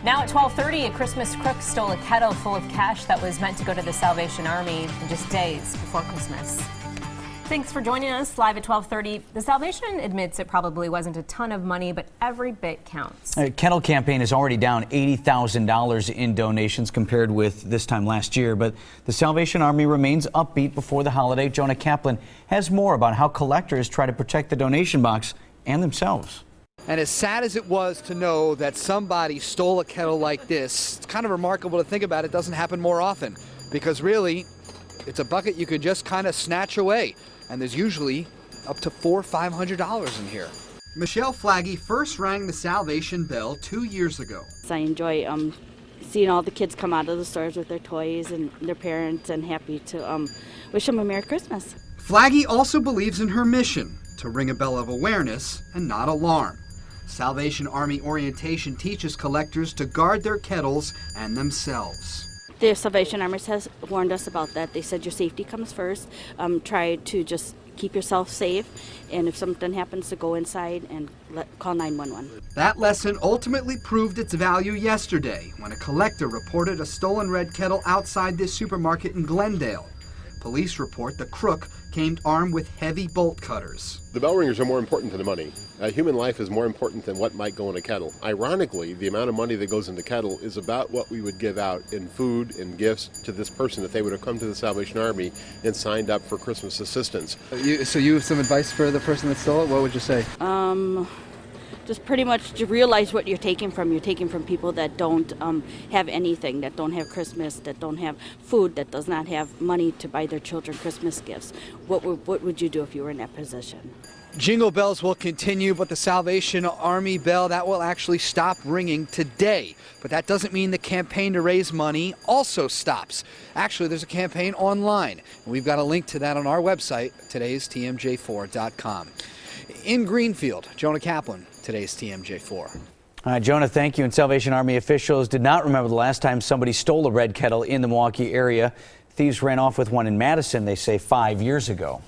Now at 12:30, a Christmas crook stole a kettle full of cash that was meant to go to the Salvation Army in just days before Christmas. Thanks for joining us live at 12:30. The Salvation admits it probably wasn't a ton of money, but every bit counts. The Kettle campaign is already down $80,000 in donations compared with this time last year, but the Salvation Army remains upbeat before the holiday. Jonah Kaplan has more about how collectors try to protect the donation box and themselves. And as sad as it was to know that somebody stole a kettle like this, it's kind of remarkable to think about. It doesn't happen more often because really it's a bucket you could just kind of snatch away. And there's usually up to $400 or $500 in here. Michelle Flaggy first rang the Salvation bell 2 years ago. I enjoy seeing all the kids come out of the stores with their toys and their parents, and happy to wish them a Merry Christmas. Flaggy also believes in her mission to ring a bell of awareness and not alarm. Salvation Army orientation teaches collectors to guard their kettles and themselves. The Salvation Army has warned us about that. They said your safety comes first. Try to just keep yourself safe, and if something happens, to go inside and call 911. That lesson ultimately proved its value yesterday when a collector reported a stolen red kettle outside this supermarket in Glendale. Police report the crook came armed with heavy bolt cutters. The bell ringers are more important than the money. Human life is more important than what might go in a kettle. Ironically, the amount of money that goes in the kettle is about what we would give out in food and gifts to this person if they would have come to the Salvation Army and signed up for Christmas assistance. So you have some advice for the person that stole it? What would you say? Just pretty much to realize what you're taking from. You're taking from people that don't have anything, that don't have Christmas, that don't have food, that does not have money to buy their children Christmas gifts. What would you do if you were in that position? Jingle bells will continue, but the Salvation Army bell, that will actually stop ringing today. But that doesn't mean the campaign to raise money also stops. Actually, there's a campaign online, and we've got a link to that on our website, today'stmj4.com. In Greenfield, Jonah Kaplan, today's TMJ4. All right, Jonah, thank you. And Salvation Army officials did not remember the last time somebody stole a red kettle in the Milwaukee area. Thieves ran off with one in Madison, they say, 5 years ago.